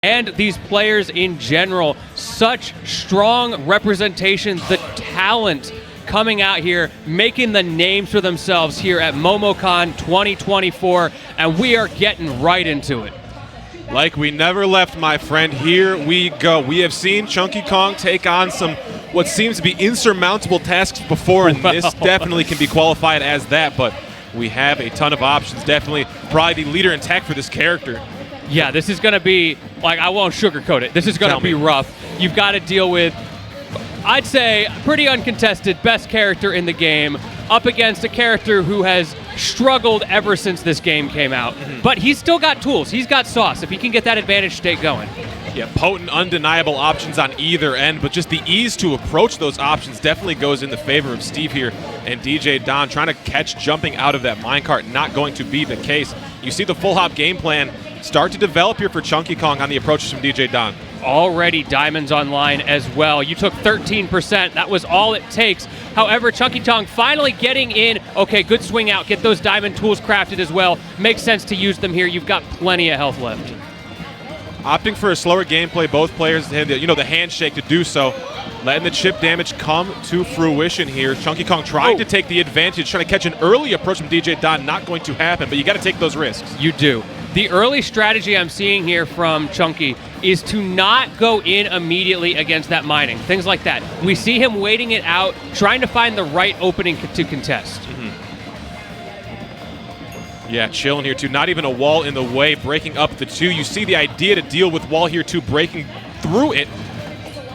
and these players in general. Such strong representation, the talent coming out here, making the names for themselves here at MomoCon 2024, and we are getting right into it. Like we never left, my friend. Here we go. We have seen ChunkyKong take on some what seems to be insurmountable tasks before, and this definitely can be qualified as that, but we have a ton of options. Definitely probably the leader in tech for this character. Yeah, this is going to be, like, I won't sugarcoat it. This is going to be rough. You've got to deal with, I'd say, pretty uncontested best character in the game up against a character who has struggled ever since this game came out. But he's still got tools. He's got sauce if he can get that advantage state going. Yeah, potent, undeniable options on either end, but just the ease to approach those options definitely goes in the favor of Steve here and DJDon. Trying to catch jumping out of that minecart, not going to be the case. You see the full hop game plan start to develop here for ChunkyKong on the approaches from DJDon. Already diamonds online as well. You took 13%. That was all it takes. However, ChunkyKong finally getting in. Okay, good swing out. Get those diamond tools crafted as well. Makes sense to use them here. You've got plenty of health left. Opting for a slower gameplay, both players had the handshake to do so. Letting the chip damage come to fruition here. ChunkyKong trying to take the advantage, trying to catch an early approach from DJDon. Not going to happen, but you got to take those risks. You do. The early strategy I'm seeing here from Chunky is to not go in immediately against that mining, things like that. We see him waiting it out, trying to find the right opening to contest. Yeah, chilling here too. Not even a wall in the way, breaking up the two. You see the idea to deal with wall here too, breaking through it.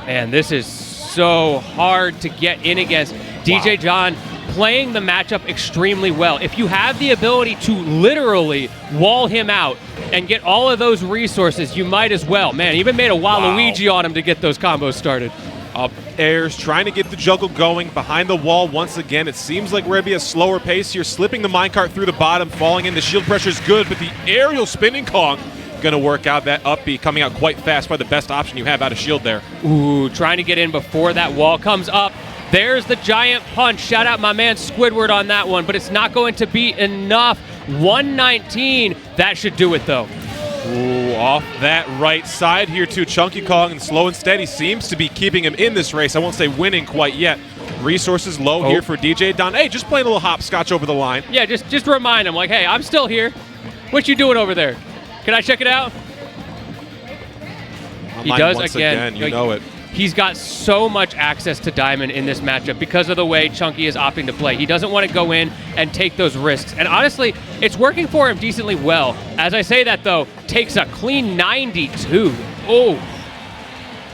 Man, this is so hard to get in against. DJDon playing the matchup extremely well. If you have the ability to literally wall him out and get all of those resources, you might as well. Man, he even made a Waluigi on him to get those combos started. Up airs, trying to get the juggle going behind the wall once again. It seems like we're going to be a slower pace here, slipping the minecart through the bottom, falling in. The shield pressure is good, but the aerial spinning Kong going to work out. That up B coming out quite fast, probably the best option you have out of shield there. Ooh, trying to get in before that wall comes up. There's the giant punch. Shout out my man Squidward on that one, but it's not going to be enough. 119, that should do it though. Ooh, off that right side here too. ChunkyKong and slow and steady seems to be keeping him in this race. I won't say winning quite yet. Resources low here for DJDon. Hey, just playing a little hopscotch over the line. Yeah, just remind him, like, hey, I'm still here. What you doing over there? Can I check it out? He does again. You know it. He's got so much access to diamond in this matchup because of the way Chunky is opting to play. He doesn't want to go in and take those risks. And honestly, it's working for him decently well. As I say that, though, takes a clean 92. Oh.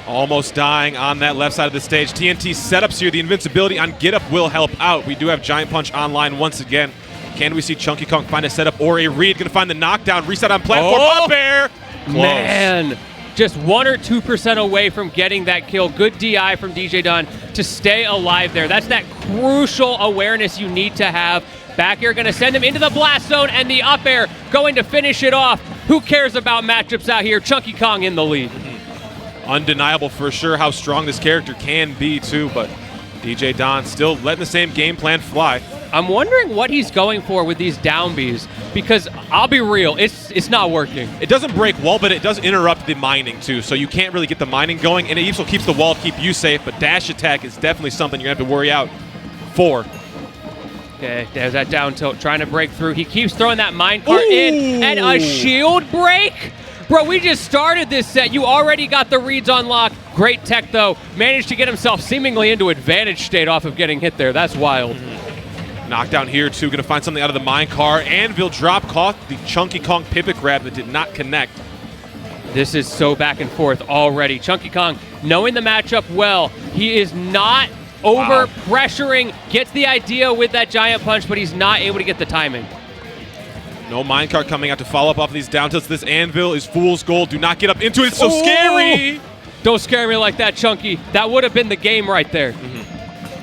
Almost dying on that left side of the stage. TNT setups here. The invincibility on Get Up will help out. We do have Giant Punch online once again. Can we see ChunkyKong find a setup or a read? Going to find the knockdown. Reset on platform. Up air. Close. Man. Just 1 or 2% away from getting that kill. Good DI from DJDon to stay alive there. That's that crucial awareness you need to have. Back air going to send him into the blast zone, and the up air going to finish it off. Who cares about matchups out here? ChunkyKong in the lead. Undeniable for sure how strong this character can be too, but DJDon still letting the same game plan fly. I'm wondering what he's going for with these down Bs, because I'll be real, it's not working. It doesn't break wall, but it does interrupt the mining too, so you can't really get the mining going, and it also keeps the wall to keep you safe, but dash attack is definitely something you're going to have to worry out for. Okay, there's that down tilt, trying to break through. He keeps throwing that minecart in, and a shield break? Bro, we just started this set. You already got the reads on lock. Great tech, though. Managed to get himself seemingly into advantage state off of getting hit there. That's wild. Knockdown here, too. Going to find something out of the minecart. Anvil drop caught the ChunkyKong pivot grab that did not connect. This is so back and forth already. ChunkyKong, knowing the matchup well, he is not over-pressuring. Gets the idea with that giant punch, but he's not able to get the timing. No minecart coming out to follow up off of these down tilts. This anvil is fool's gold. Do not get up into it. It's so scary. Don't scare me like that, Chunky. That would have been the game right there.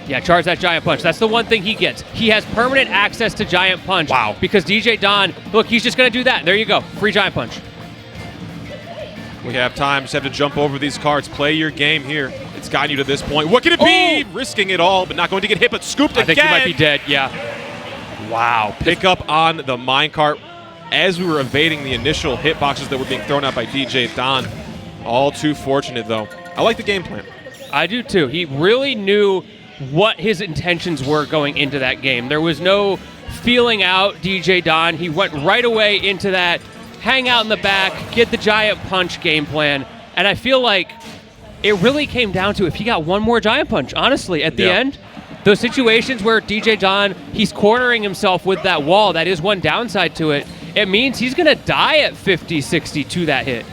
Yeah, charge that giant punch. That's the one thing he gets. He has permanent access to giant punch. Wow. Because DJDon, look, he's just going to do that. There you go. Free giant punch. We have time. Just have to jump over these cards. Play your game here. It's gotten you to this point. What can it be? Risking it all, but not going to get hit, but scooped again. I think he might be dead, yeah. Wow. Pick up on the minecart as we were evading the initial hitboxes that were being thrown out by DJDon. All too fortunate, though. I like the game plan. I do, too. He really knew what his intentions were going into that game. There was no feeling out DJDon. He went right away into that hang out in the back, get the giant punch game plan. And I feel like it really came down to if he got one more giant punch, honestly, at the end. Those situations where DJDon, he's cornering himself with that wall, that is one downside to it. It means he's going to die at 50, 60 to that hit.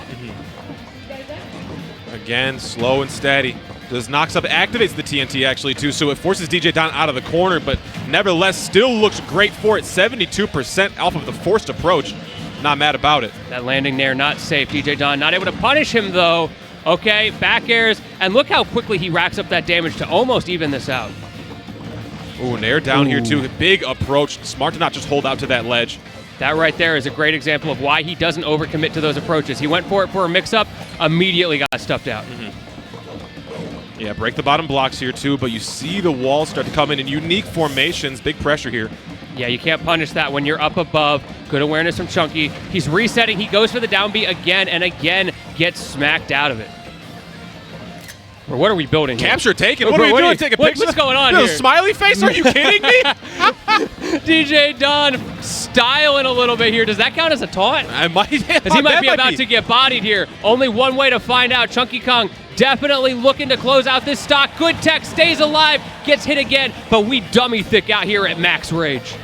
Again, slow and steady. Does knocks up, activates the TNT actually too, so it forces DJDon out of the corner, but nevertheless still looks great for it. 72% off of the forced approach. Not mad about it. That landing there, not safe. DJDon not able to punish him though. Okay, back airs, and look how quickly he racks up that damage to almost even this out. Ooh, Nair down here too. Big approach. Smart to not just hold out to that ledge. That right there is a great example of why he doesn't overcommit to those approaches. He went for it for a mix-up, immediately got stuffed out. Yeah, break the bottom blocks here too, but you see the walls start to come in unique formations. Big pressure here. Yeah, you can't punish that when you're up above. Good awareness from Chunky. He's resetting. He goes for the down B again and again, gets smacked out of it. Or what are we building here? Capture taken. What are we doing? Take a picture? What's going on here? Smiley face? Are you kidding me? DJDon styling a little bit here. Does that count as a taunt? I might. Because he might be about to get bodied here. Only one way to find out. ChunkyKong definitely looking to close out this stock. Good tech, stays alive, gets hit again, but we dummy thick out here at max rage.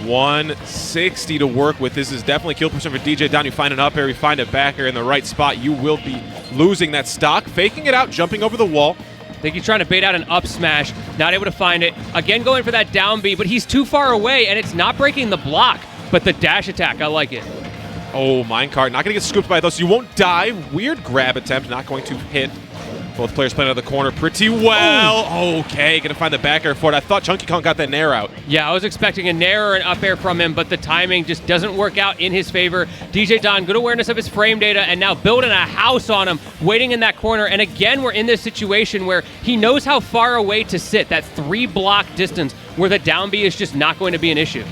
160 to work with. This is definitely kill percent for DJDon. You find an up air, you find a back air in the right spot. You will be losing that stock. Faking it out, jumping over the wall. I think he's trying to bait out an up smash. Not able to find it. Again, going for that down B, but he's too far away, and it's not breaking the block. But the dash attack, I like it. Oh, minecart. Not going to get scooped by those. You won't die. Weird grab attempt. Not going to hit. Both players playing out of the corner pretty well. Ooh. Okay, going to find the back air for it. I thought ChunkyKong got that nair out. Yeah, I was expecting a nair or an up air from him, but the timing just doesn't work out in his favor. DJDon, good awareness of his frame data, and now building a house on him, waiting in that corner. And again, we're in this situation where he knows how far away to sit, that 3-block distance, where the down B is just not going to be an issue.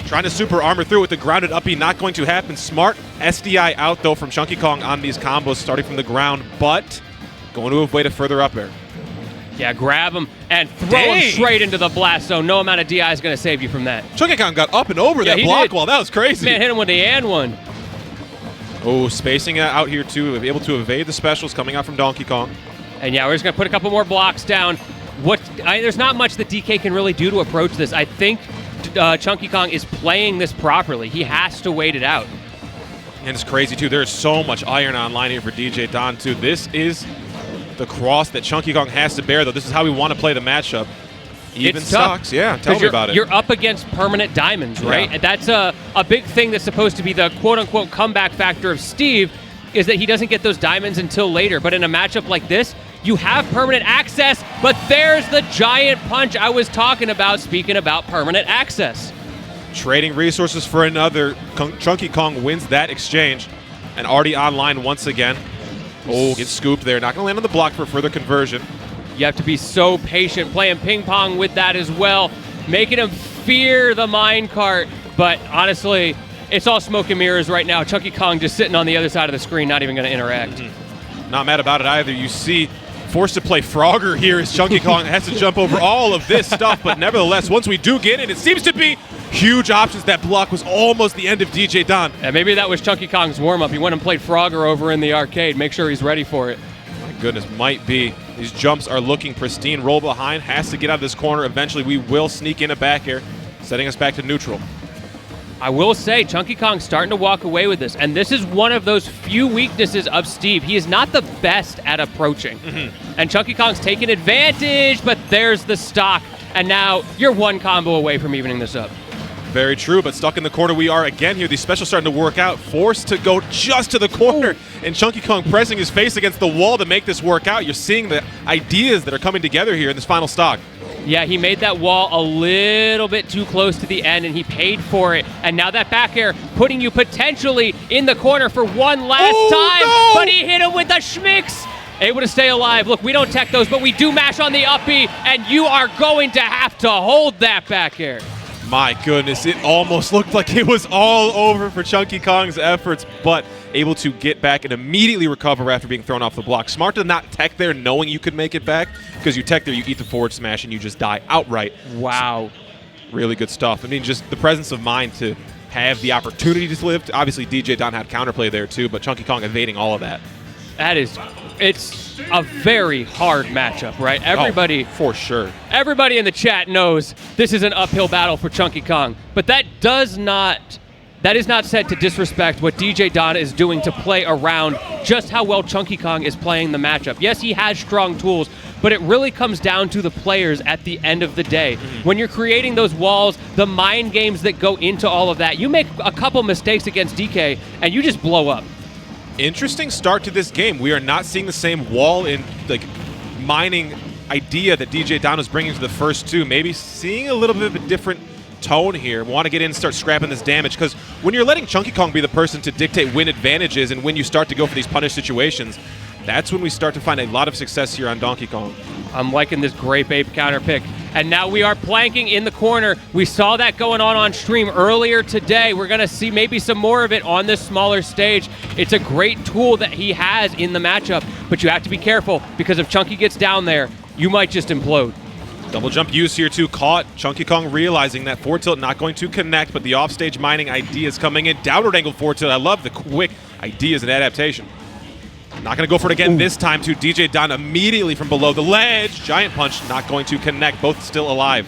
Trying to super armor through with the grounded up B, not going to happen. Smart SDI out, though, from ChunkyKong on these combos, starting from the ground, but going to avoid a further up air. Yeah, grab him and throw him straight into the blast zone. No amount of DI is going to save you from that. ChunkyKong got up and over that block wall. That was crazy. Man hit him with the and one. Oh, spacing out here, too. Able to evade the specials coming out from Donkey Kong. And yeah, we're just going to put a couple more blocks down. There's not much that DK can really do to approach this. I think ChunkyKong is playing this properly. He has to wait it out. And it's crazy, too. There's so much iron online here for DJDon, too. This is the cross that ChunkyKong has to bear, though. This is how we want to play the matchup. Even stocks, yeah. Tell me about it. You're up against permanent diamonds, right? Yeah. And that's a big thing that's supposed to be the quote-unquote comeback factor of Steve, is that he doesn't get those diamonds until later. But in a matchup like this, you have permanent access, but there's the giant punch I was talking about, speaking about permanent access. Trading resources for another. ChunkyKong wins that exchange. And already online once again. Oh, gets scooped there. Not going to land on the block for further conversion. You have to be so patient, playing ping pong with that as well, making him fear the minecart. But honestly, it's all smoke and mirrors right now. ChunkyKong just sitting on the other side of the screen, not even going to interact. Not mad about it either. You see, forced to play Frogger here as ChunkyKong has to jump over all of this stuff. But nevertheless, once we do get it seems to be huge options. That block was almost the end of DJDon. And maybe that was ChunkyKong's warm-up. He went and played Frogger over in the arcade. Make sure he's ready for it. My goodness, might be. These jumps are looking pristine. Roll behind, has to get out of this corner. Eventually, we will sneak in a back air, setting us back to neutral. I will say, ChunkyKong's starting to walk away with this, and this is one of those few weaknesses of Steve. He is not the best at approaching. And ChunkyKong's taking advantage, but there's the stock. And now you're one combo away from evening this up. Very true, but stuck in the corner we are again here. These specials starting to work out. Forced to go just to the corner. And ChunkyKong pressing his face against the wall to make this work out. You're seeing the ideas that are coming together here in this final stock. Yeah, he made that wall a little bit too close to the end, and he paid for it. And now that back air putting you potentially in the corner for one last time. No! But he hit him with the schmicks. Able to stay alive. Look, we don't tech those, but we do mash on the up B, and you are going to have to hold that back air. My goodness, it almost looked like it was all over for ChunkyKong's efforts, but able to get back and immediately recover after being thrown off the block. Smart to not tech there knowing you could make it back, because you tech there, you eat the forward smash, and you just die outright. Wow. Really good stuff. I mean, just the presence of mind to have the opportunity to live. Obviously, DJDon had counterplay there too, but ChunkyKong evading all of that. It's a very hard matchup, right? Everybody, for sure. Everybody in the chat knows this is an uphill battle for ChunkyKong, but that is not said to disrespect what DJDon is doing to play around just how well ChunkyKong is playing the matchup. Yes, he has strong tools, but it really comes down to the players at the end of the day. When you're creating those walls, the mind games that go into all of that, you make a couple mistakes against DK, and you just blow up. Interesting start to this game. We are not seeing the same wall in mining idea that DJDon was bringing to the first two. Maybe seeing a little bit of a different tone here. We want to get in and start scrapping this damage, because when you're letting ChunkyKong be the person to dictate win advantages and when you start to go for these punish situations, that's when we start to find a lot of success here on Donkey Kong. I'm liking this Grape Ape counter pick. And now we are planking in the corner. We saw that going on stream earlier today. We're going to see maybe some more of it on this smaller stage. It's a great tool that he has in the matchup, but you have to be careful, because if Chunky gets down there, you might just implode. Double jump use here too, caught. ChunkyKong realizing that forward tilt not going to connect, but the offstage mining ideas coming in. Downward angle forward tilt. I love the quick ideas and adaptation. Not going to go for it again this time too. DJDon immediately from below the ledge. Giant punch not going to connect. Both still alive.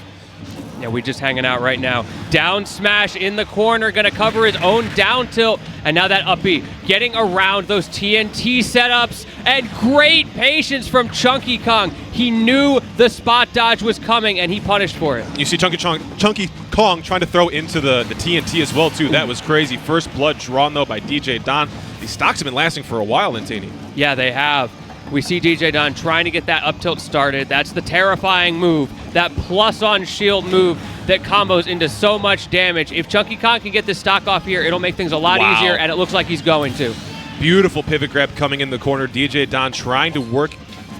Yeah, we just hanging out right now. Down smash in the corner, going to cover his own down tilt. And now that up B, getting around those TNT setups. And great patience from ChunkyKong. He knew the spot dodge was coming, and he punished for it. You see ChunkyKong trying to throw into the TNT as well too. That was crazy. First blood drawn though by DJDon. These stocks have been lasting for a while, Lentini. Yeah, they have. We see DJDon trying to get that up tilt started. That's the terrifying move, that plus on shield move that combos into so much damage. If ChunkyKong can get this stock off here, it'll make things a lot easier, and it looks like he's going to. Beautiful pivot grab coming in the corner. DJDon trying to work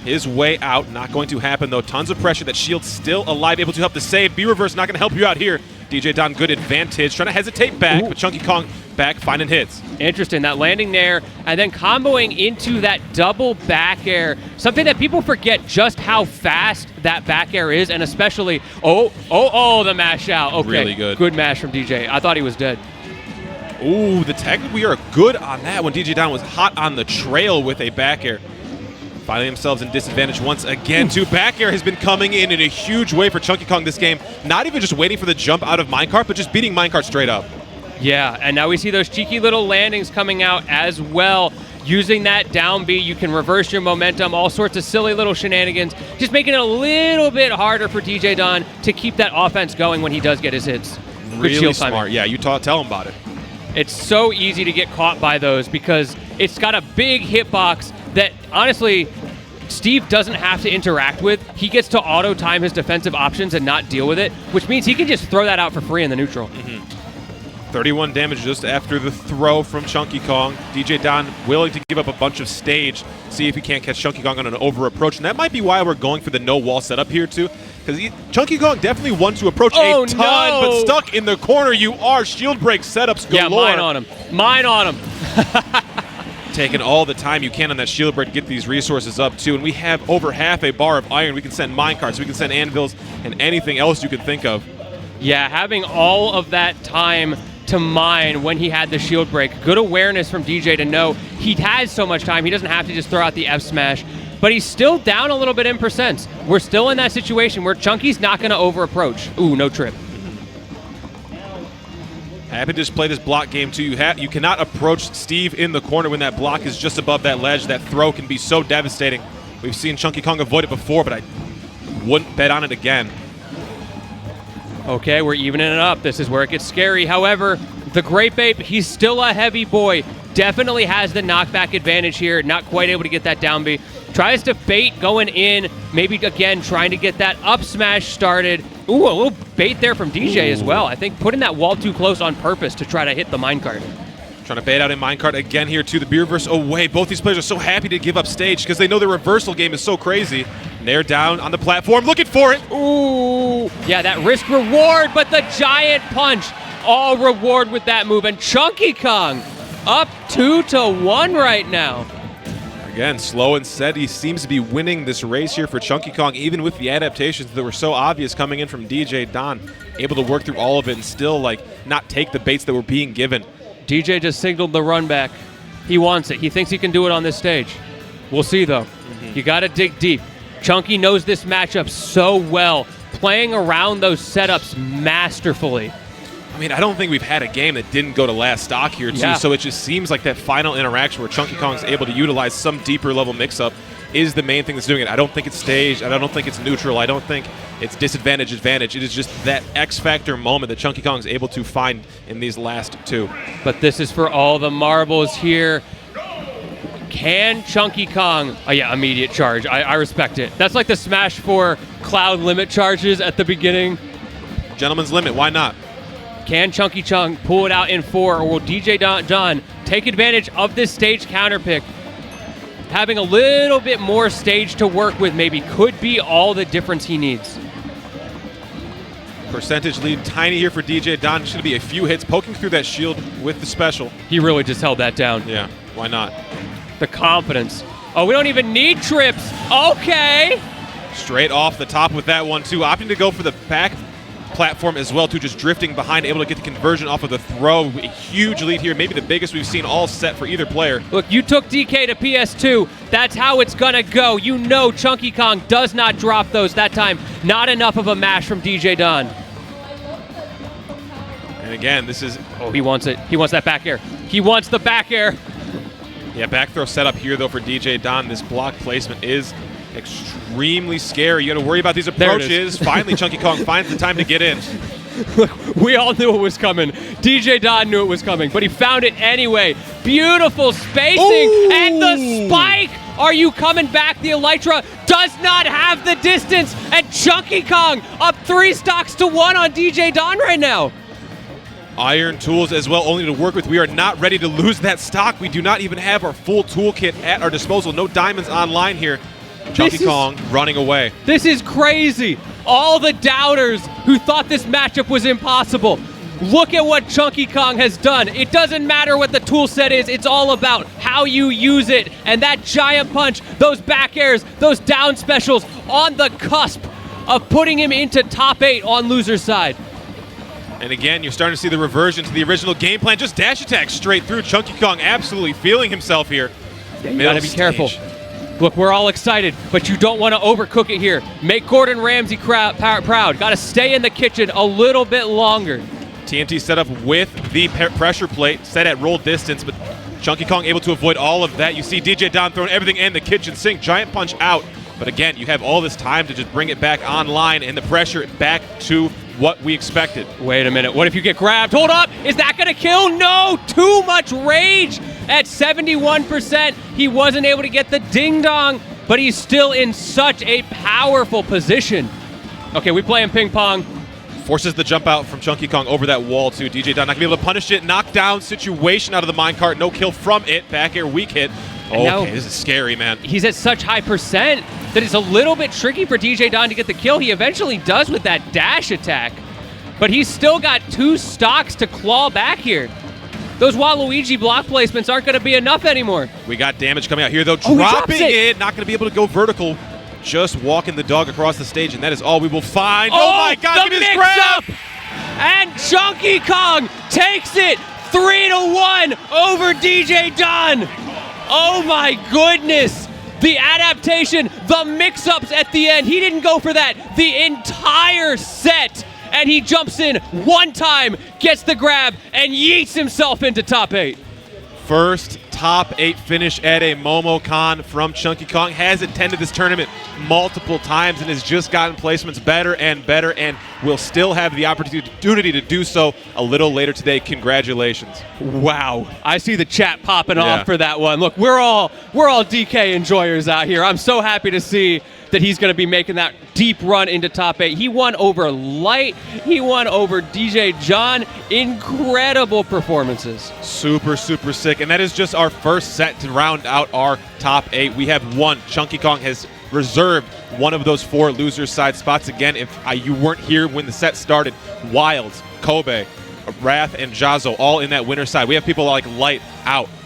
his way out. Not going to happen though. Tons of pressure. That shield still alive, able to help the save. B-reverse not going to help you out here. DJDon good advantage. Trying to hesitate back, but ChunkyKong back finding hits. Interesting, that landing there, and then comboing into that double back air. Something that people forget just how fast that back air is, and especially, the mash out. Okay, really good. Good mash from DJ. I thought he was dead. Ooh, the tech, we are good on that when DJDon was hot on the trail with a back air. Finding themselves in disadvantage once again, too. Back air has been coming in a huge way for ChunkyKong this game. Not even just waiting for the jump out of minecart, but just beating minecart straight up. Yeah, and now we see those cheeky little landings coming out as well. Using that down B, you can reverse your momentum, all sorts of silly little shenanigans, just making it a little bit harder for DJDon to keep that offense going when he does get his hits. Really smart. Yeah, you tell him about it. It's so easy to get caught by those because it's got a big hitbox that, honestly, Steve doesn't have to interact with. He gets to auto-time his defensive options and not deal with it, which means he can just throw that out for free in the neutral. 31 damage just after the throw from ChunkyKong. DJDon willing to give up a bunch of stage, see if he can't catch ChunkyKong on an over-approach. And that might be why we're going for the no-wall setup here, too. Because ChunkyKong definitely wants to approach a ton, but stuck in the corner you are. Shield break setups galore. Yeah, mine on him. Mine on him. Taking all the time you can on that shield break to get these resources up, too. And we have over half a bar of iron. We can send minecarts, we can send anvils, and anything else you can think of. Yeah, having all of that time to mine when he had the shield break. Good awareness from DJ to know he has so much time. He doesn't have to just throw out the F smash, but he's still down a little bit in percents. We're still in that situation where Chunky's not going to over approach. Ooh, no trip. Happy to just play this block game too. You cannot approach Steve in the corner when that block is just above that ledge. That throw can be so devastating. We've seen ChunkyKong avoid it before, but I wouldn't bet on it again. Okay, we're evening it up. This is where it gets scary. However, the Grape Ape, he's still a heavy boy. Definitely has the knockback advantage here. Not quite able to get that down B. Tries to bait going in. Maybe, again, trying to get that up smash started. Ooh, a little bait there from DJ as well. I think putting that wall too close on purpose to try to hit the minecart. Trying to bait out in minecart again here, too. The B-reverse away. Both these players are so happy to give up stage because they know the reversal game is so crazy. And they're down on the platform looking for it. Ooh. Yeah, that risk reward, but the giant punch. All reward with that move. And ChunkyKong Up 2-1 right now. Again, slow and steady seems to be winning this race here for ChunkyKong, even with the adaptations that were so obvious coming in from DJDon. Able to work through all of it and still not take the baits that were being given. DJ just signaled the run back. He wants it. He thinks he can do it on this stage. We'll see, though. You got to dig deep. Chunky knows this matchup so well, playing around those setups masterfully. I mean, I don't think we've had a game that didn't go to last stock here, too. Yeah. So it just seems like that final interaction where ChunkyKong is able to utilize some deeper level mix-up is the main thing that's doing it. I don't think it's staged. I don't think it's neutral. I don't think it's disadvantage, advantage. It is just that X-factor moment that ChunkyKong is able to find in these last two. But this is for all the marbles here. Can ChunkyKong... Oh, yeah, immediate charge. I respect it. That's like the Smash 4 Cloud limit charges at the beginning. Gentleman's limit. Why not? Can ChunkyKong pull it out in 4, or will DJDon take advantage of this stage counter pick? Having a little bit more stage to work with maybe could be all the difference he needs. Percentage lead tiny here for DJDon. Should be a few hits poking through that shield with the special. He really just held that down. Yeah, why not? The confidence. Oh, we don't even need trips. Okay. Straight off the top with that one, too. Opting to go for the back platform as well, too, just drifting behind, able to get the conversion off of the throw. A huge lead here, maybe the biggest we've seen all set for either player. Look, you took DK to PS2. That's how it's gonna go. You know ChunkyKong does not drop those that time. Not enough of a mash from DJDon. And again, this is... Oh, he wants it. He wants that back air. He wants the back air. Yeah, back throw set up here, though, for DJDon. This block placement is extremely scary. You got to worry about these approaches. Finally, ChunkyKong finds the time to get in. Look, we all knew it was coming. DJDon knew it was coming, but he found it anyway. Beautiful spacing. Ooh. And the spike. Are you coming back? The Elytra does not have the distance, and ChunkyKong up 3 stocks to 1 on DJDon right now. Iron tools as well, only to work with. We are not ready to lose that stock. We do not even have our full toolkit at our disposal. No diamonds online here. ChunkyKong running away. This is crazy. All the doubters who thought this matchup was impossible. Look at what ChunkyKong has done. It doesn't matter what the tool set is. It's all about how you use it. And that giant punch, those back airs, those down specials on the cusp of putting him into top 8 on loser's side. And again, you're starting to see the reversion to the original game plan. Just dash attack straight through. ChunkyKong absolutely feeling himself here. Yeah, you gotta be careful. Look, we're all excited, but you don't want to overcook it here. Make Gordon Ramsay proud. Got to stay in the kitchen a little bit longer. TNT set up with the pressure plate, set at roll distance, but ChunkyKong able to avoid all of that. You see DJDon throwing everything in the kitchen sink. Giant punch out. But again, you have all this time to just bring it back online and the pressure back to what we expected. Wait a minute. What if you get grabbed? Hold up. Is that going to kill? No. Too much rage. At 71%, he wasn't able to get the ding-dong, but he's still in such a powerful position. Okay, we playing ping pong. Forces the jump out from ChunkyKong over that wall, too. DJDon not going to be able to punish it. Knockdown situation out of the minecart. No kill from it. Back air, weak hit. Okay, this is scary, man. He's at such high percent that it's a little bit tricky for DJDon to get the kill. He eventually does with that dash attack, but he's still got 2 stocks to claw back here. Those Waluigi block placements aren't going to be enough anymore. We got damage coming out here, though. Dropping it. Not going to be able to go vertical. Just walking the dog across the stage, and that is all we will find. Oh my God, give me this grab! And ChunkyKong takes it 3-1 over DJDon. Oh my goodness. The adaptation, the mix-ups at the end. He didn't go for that the entire set. And he jumps in one time, gets the grab, and yeets himself into top 8. First top 8 finish at a MomoCon from ChunkyKong. Has attended this tournament multiple times and has just gotten placements better and better, and will still have the opportunity to do so a little later today. Congratulations. Wow. I see the chat popping off for that one. Look, we're all DK enjoyers out here. I'm so happy to see that he's going to be making that deep run into top 8. He won over Light. He won over DJDon. Incredible performances. Super, super sick. And that is just our first set to round out our top 8. We have one. ChunkyKong has reserved one of those 4 losers side spots. Again, if you weren't here when the set started, Wilds, Kobe, Wrath and Jazzo all in that winner side. We have people like Light out. We have